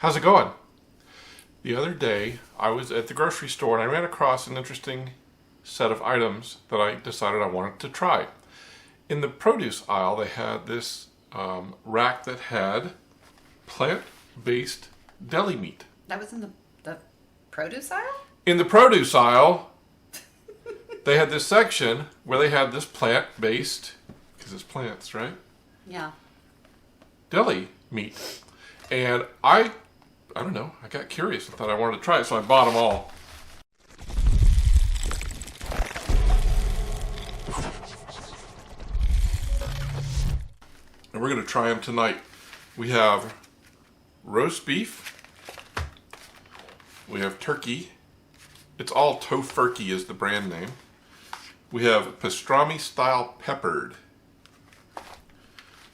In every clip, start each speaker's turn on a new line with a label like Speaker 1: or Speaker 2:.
Speaker 1: How's it going? The other day, I was at the grocery store and I ran across an interesting set of items that I decided I wanted to try. In the produce aisle, they had this rack that had plant-based deli meat.
Speaker 2: That was in the produce aisle?
Speaker 1: In the produce aisle, they had this section where they had this plant-based, because it's plants, right?
Speaker 2: Yeah.
Speaker 1: Deli meat. And I don't know, I got curious and thought I wanted to try it, so I bought them all. And we're going to try them tonight. We have roast beef. We have turkey. It's all Tofurkey is the brand name. We have pastrami style peppered.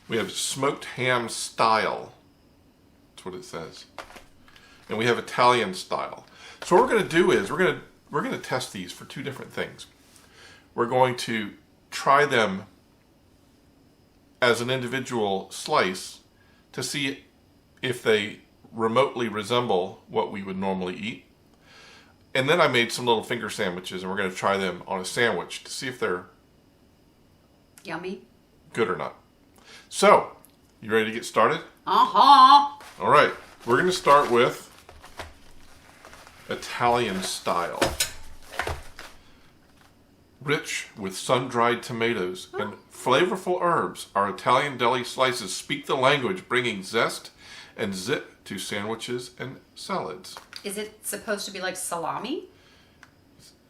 Speaker 1: We have smoked ham style. That's what it says. And we have Italian style. So what we're going to do is we're going to test these for two different things. We're going to try them as an individual slice to see if they remotely resemble what we would normally eat. And then I made some little finger sandwiches, and we're going to try them on a sandwich to see if they're
Speaker 2: Yummy.
Speaker 1: good or not. So, you ready to get started?
Speaker 2: Uh-huh.
Speaker 1: All right, we're going to start with Italian style. Rich with sun-dried tomatoes and flavorful herbs, our Italian deli slices speak the language, bringing zest and zip to sandwiches and salads.
Speaker 2: Is it supposed to be like salami?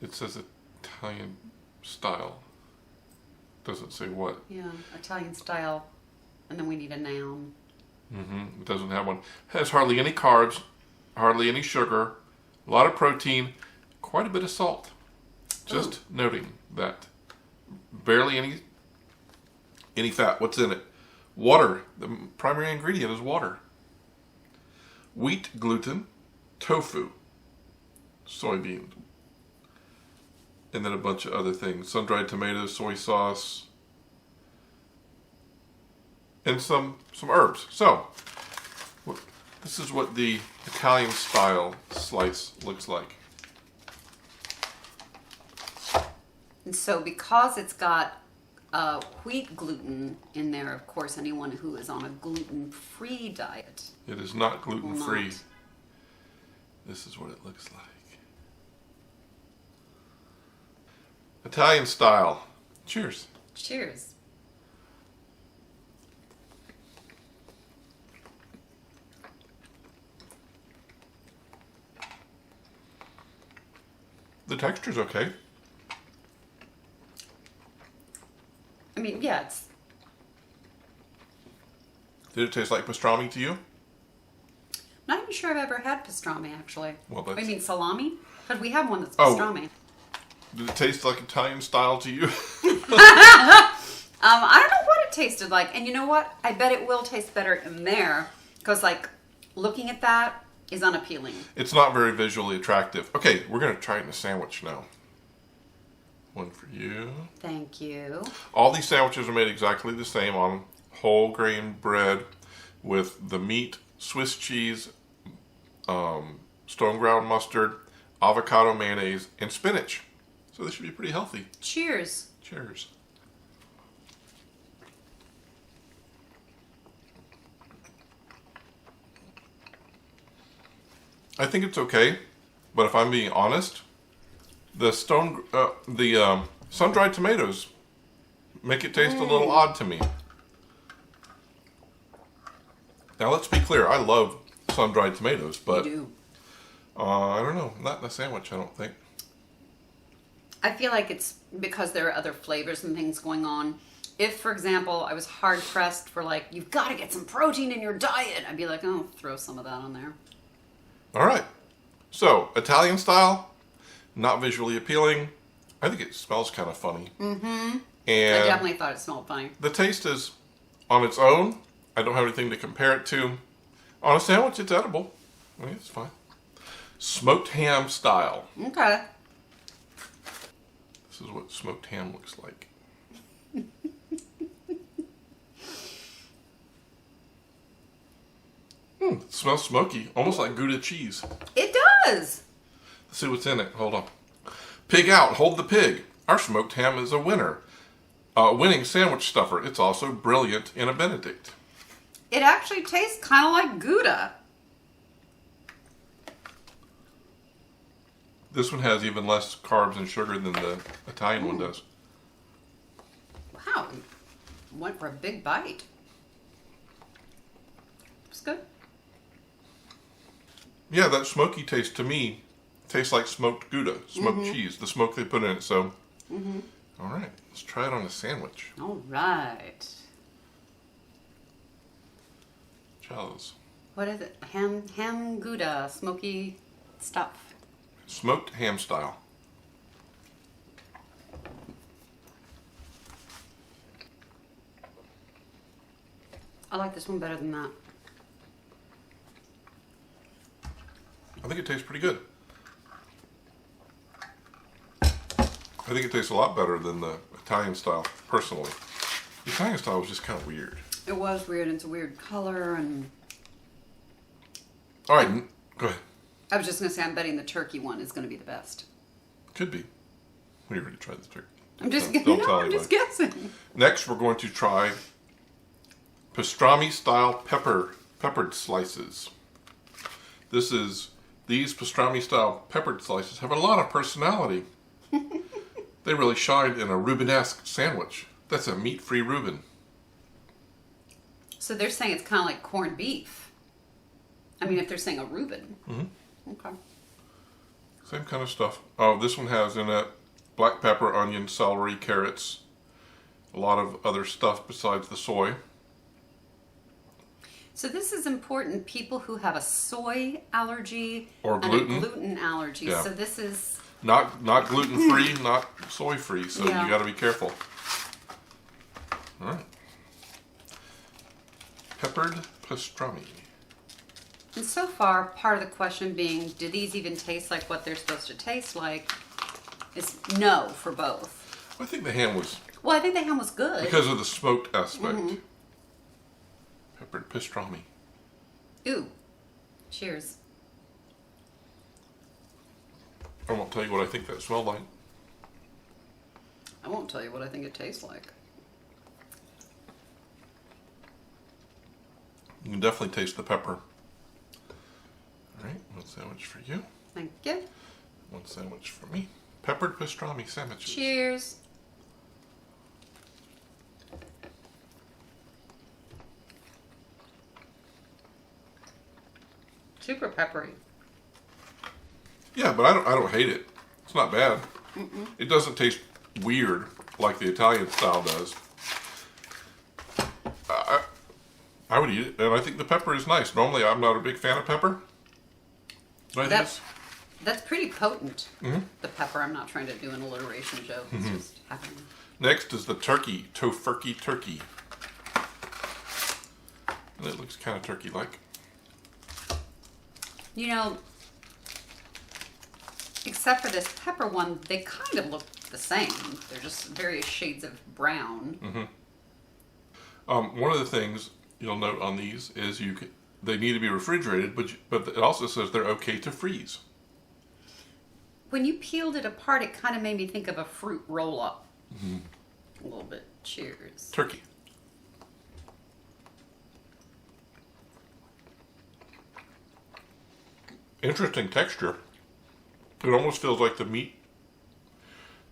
Speaker 1: It says Italian style. Doesn't say what.
Speaker 2: Yeah, Italian style. And then we need a noun.
Speaker 1: It doesn't have one. It has hardly any carbs, hardly any sugar, a lot of protein, quite a bit of salt. Just noting that. Barely any fat. What's in it? Water. The primary ingredient is water. Wheat gluten, tofu, soybeans, and then a bunch of other things. Sun-dried tomatoes, soy sauce, and some herbs. So, this is what the Italian style slice looks like.
Speaker 2: And so because it's got wheat gluten in there, of course, anyone who is on a gluten-free diet.
Speaker 1: It is not gluten-free.
Speaker 2: Not.
Speaker 1: This is what it looks like. Italian style. Cheers.
Speaker 2: Cheers.
Speaker 1: The texture's okay.
Speaker 2: I mean, yeah, it's...
Speaker 1: Did it taste like pastrami to you?
Speaker 2: Not even sure I've ever had pastrami, actually.
Speaker 1: Well, that's...
Speaker 2: I mean, salami? Because we have one that's
Speaker 1: Oh.
Speaker 2: pastrami.
Speaker 1: Did it taste like Italian style to you?
Speaker 2: I don't know what it tasted like. And you know what? I bet it will taste better in there. Because, like, looking at that is unappealing.
Speaker 1: It's not very visually attractive. Okay, we're going to try it in a sandwich now. One for you.
Speaker 2: Thank you.
Speaker 1: All these sandwiches are made exactly the same on whole grain bread with the meat, Swiss cheese, stone ground mustard, avocado mayonnaise, and spinach. So this should be pretty healthy.
Speaker 2: Cheers.
Speaker 1: Cheers. I think it's okay, but if I'm being honest, the sun-dried tomatoes make it taste a little odd to me. Now let's be clear, I love sun-dried tomatoes, but
Speaker 2: You do.
Speaker 1: I don't know, not in a sandwich, I don't think.
Speaker 2: I feel like it's because there are other flavors and things going on. If, for example, I was hard-pressed for like, you've got to get some protein in your diet, I'd be like, oh, throw some of that on there.
Speaker 1: All right, so Italian style, not visually appealing. I think it smells kind of funny.
Speaker 2: Mm-hmm.
Speaker 1: And
Speaker 2: I definitely thought it smelled funny.
Speaker 1: the taste is on its own. I don't have anything to compare it to. On a sandwich, it's edible. I mean, it's fine. Smoked ham style.
Speaker 2: Okay.
Speaker 1: This is what smoked ham looks like. It smells smoky, almost like Gouda cheese.
Speaker 2: It does.
Speaker 1: Let's see what's in it. Hold on. Pig out, hold the pig. Our smoked ham is a winner. Winning sandwich stuffer. It's also brilliant in a Benedict.
Speaker 2: It actually tastes kind of like Gouda.
Speaker 1: This one has even less carbs and sugar than the Italian one does.
Speaker 2: Wow, went for a big bite. It's good.
Speaker 1: Yeah, that smoky taste to me tastes like smoked Gouda, smoked cheese, the smoke they put in it. So, all right, let's try it on a sandwich.
Speaker 2: All right.
Speaker 1: Charles.
Speaker 2: What is it? Ham Gouda, smoky stuff.
Speaker 1: Smoked ham style.
Speaker 2: I like this one better than that.
Speaker 1: I think it tastes pretty good. I think it tastes a lot better than the Italian style, personally. The Italian style was just kind of weird.
Speaker 2: It was weird. It's a weird color, and
Speaker 1: All right, go ahead.
Speaker 2: I was just gonna say I'm betting the turkey one is gonna be the best.
Speaker 1: Could be. We already tried the turkey.
Speaker 2: I'm just
Speaker 1: Don't tell
Speaker 2: I'm just
Speaker 1: anybody.
Speaker 2: guessing.
Speaker 1: Next, we're going to try pastrami style peppered slices. These pastrami style peppered slices have a lot of personality. They really shine in a Reuben-esque sandwich. That's a meat-free Reuben.
Speaker 2: So they're saying it's kind of like corned beef. I mean, if they're saying a Reuben. Okay.
Speaker 1: Same kind of stuff. Oh, this one has in it black pepper, onion, celery, carrots, a lot of other stuff besides the soy.
Speaker 2: So this is important. People who have a soy allergy
Speaker 1: Or gluten.
Speaker 2: and a gluten allergy.
Speaker 1: Yeah.
Speaker 2: So this is
Speaker 1: Not gluten-free, not soy-free, so
Speaker 2: Yeah.
Speaker 1: you got to be careful. All right. Peppered pastrami.
Speaker 2: and so far part of the question being, do these even taste like what they're supposed to taste like? Is no for both.
Speaker 1: I think the ham was,
Speaker 2: Well, I think the ham was good.
Speaker 1: because of the smoked aspect. Peppered pastrami.
Speaker 2: Ooh. Cheers.
Speaker 1: I won't tell you what I think that smelled like.
Speaker 2: I won't tell you what I think it tastes like.
Speaker 1: You can definitely taste the pepper. All right, one sandwich for you.
Speaker 2: Thank you.
Speaker 1: One sandwich for me. Peppered pastrami sandwiches.
Speaker 2: Cheers. Super peppery.
Speaker 1: Yeah, but I don't hate it. It's not bad. It doesn't taste weird like the Italian style does. I would eat it, and I think the pepper is nice. Normally, I'm not a big fan of pepper. But I think it's-
Speaker 2: That's pretty potent. The pepper. I'm not trying to do an alliteration joke. It's just happening.
Speaker 1: Next is the turkey, Tofurkey turkey. And it looks kind of turkey-like.
Speaker 2: You know, except for this pepper one, they kind of look the same. They're just various shades of brown.
Speaker 1: One of the things you'll note on these is they need to be refrigerated, but it also says they're okay to freeze.
Speaker 2: When you peeled it apart, it kind of made me think of a fruit roll-up. A little bit. Cheers.
Speaker 1: Turkey. Interesting texture. It almost feels like the meat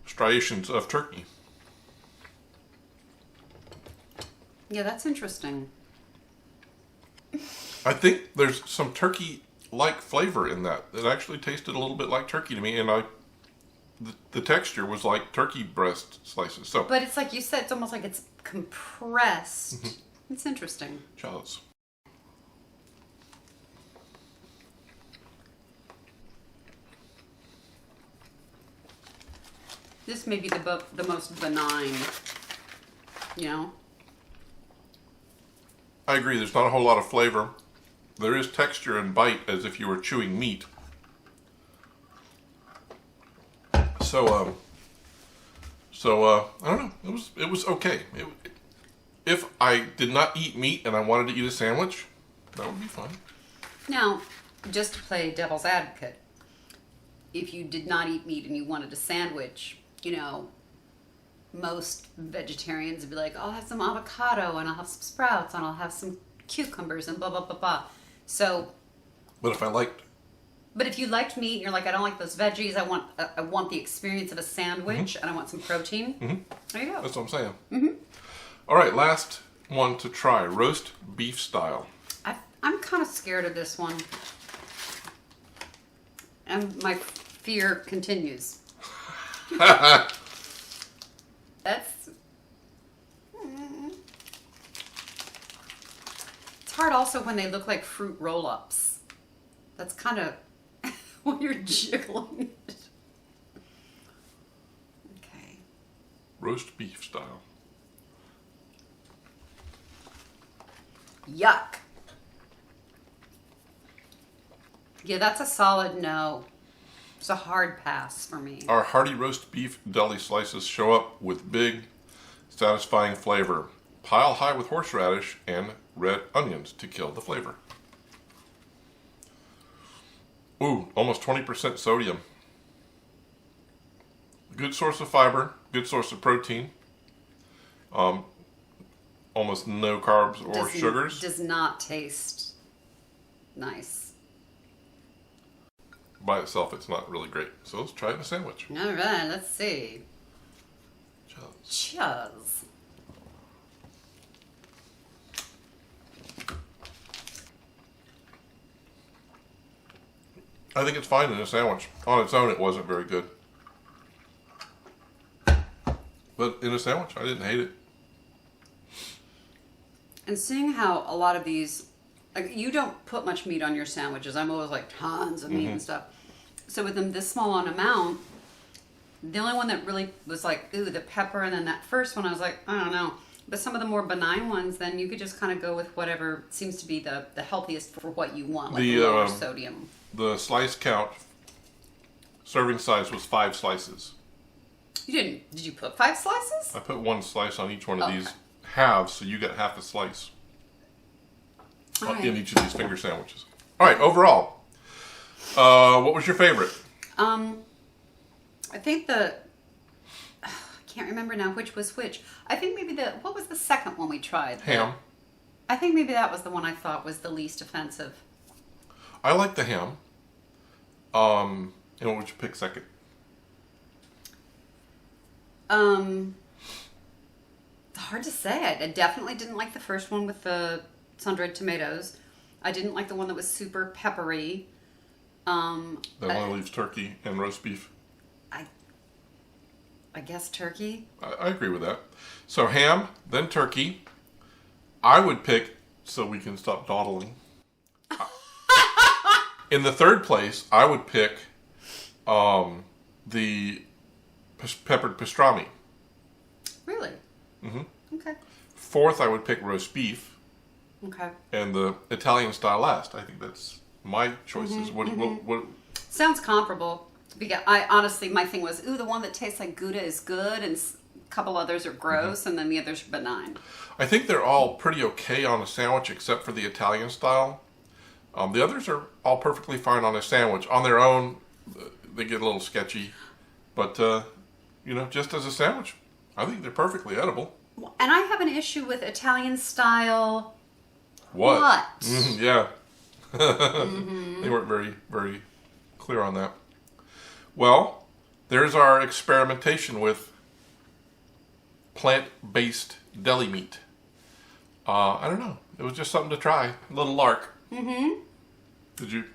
Speaker 1: striations of turkey.
Speaker 2: Yeah, that's interesting.
Speaker 1: I think there's some turkey-like flavor in that. It actually tasted a little bit like turkey to me, and the texture was like turkey breast slices. So,
Speaker 2: But it's like you said, it's almost like it's compressed. It's interesting.
Speaker 1: shallots.
Speaker 2: This may be the most benign, you know?
Speaker 1: I agree. There's not a whole lot of flavor. There is texture and bite as if you were chewing meat. So I don't know. It was okay. If I did not eat meat and I wanted to eat a sandwich, that would be fine.
Speaker 2: Now, just to play devil's advocate, if you did not eat meat and you wanted a sandwich, you know, most vegetarians would be like, I'll have some avocado and I'll have some sprouts and I'll have some cucumbers and blah, blah, blah, blah. So,
Speaker 1: But
Speaker 2: if you liked meat and you're like, I don't like those veggies, I want the experience of a sandwich and I want some protein, there you go.
Speaker 1: that's what I'm saying. All right, last one to try, roast beef style.
Speaker 2: I'm kind of scared of this one. And my fear continues. That's... It's hard also when they look like fruit roll-ups. That's kind of when you're jiggling it. Okay.
Speaker 1: Roast beef style.
Speaker 2: Yuck. Yeah, that's a solid no. It's a hard pass for me.
Speaker 1: Our hearty roast beef deli slices show up with big, satisfying flavor. Pile high with horseradish and red onions to kill the flavor. Ooh, almost 20% sodium. Good source of fiber, good source of protein. Almost no carbs or sugars.
Speaker 2: Does not taste nice.
Speaker 1: By itself, it's not really great. So let's try it in a sandwich.
Speaker 2: All right, let's see.
Speaker 1: Cheers.
Speaker 2: Cheers.
Speaker 1: I think it's fine in a sandwich. On its own, it wasn't very good. But in a sandwich, I didn't hate it.
Speaker 2: And seeing how a lot of these, like, you don't put much meat on your sandwiches. I'm always like tons of meat and stuff. So with them this small on amount, the only one that really was like, ooh, the pepper, and then that first one, I was like, I don't know. But some of the more benign ones, then you could just kind of go with whatever seems to be the healthiest for what you want, like the lower sodium.
Speaker 1: The slice count, serving size was 5 slices.
Speaker 2: You didn't, did you put 5 slices?
Speaker 1: I put 1 slice on each one of these halves, so you get half a slice in each of these finger sandwiches. All right, overall, what was your favorite?
Speaker 2: I think I can't remember now which was which. I think maybe what was the second one we tried?
Speaker 1: Ham.
Speaker 2: I think maybe that was the one I thought was the least offensive.
Speaker 1: I like the ham. And what would you pick second?
Speaker 2: Hard to say. I definitely didn't like the first one with the sun-dried tomatoes. I didn't like the one that was super peppery.
Speaker 1: That one leaves turkey and roast beef.
Speaker 2: I guess turkey.
Speaker 1: I agree with that. So ham, then turkey. I would pick, so we can stop dawdling. In the third place, I would pick the peppered pastrami.
Speaker 2: Really? Mm-hmm. Okay.
Speaker 1: Fourth, I would pick roast beef.
Speaker 2: Okay.
Speaker 1: And the Italian style last. I think that's my choices. What?
Speaker 2: Sounds comparable. Because I honestly, my thing was, ooh, the one that tastes like Gouda is good, and a couple others are gross, and then the others are benign.
Speaker 1: I think they're all pretty okay on a sandwich, except for the Italian style. The others are all perfectly fine on a sandwich. On their own, they get a little sketchy. But, just as a sandwich, I think they're perfectly edible.
Speaker 2: And I have an issue with Italian style.
Speaker 1: What? Yeah. They weren't very, very clear on that. Well, there's our experimentation with plant-based deli meat. I don't know. It was just something to try. A little lark. Mm-hmm. Did you?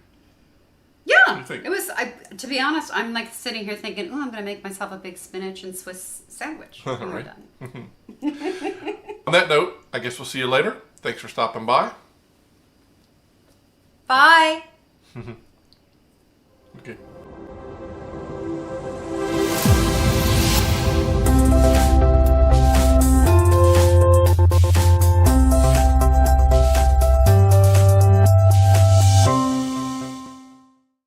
Speaker 2: Yeah.
Speaker 1: What do you think?
Speaker 2: It was, to be honest, I'm like sitting here thinking, oh, I'm going to make myself a big spinach and Swiss sandwich when we're done.
Speaker 1: On that note, I guess we'll see you later. Thanks for stopping by.
Speaker 2: Bye.
Speaker 1: Okay.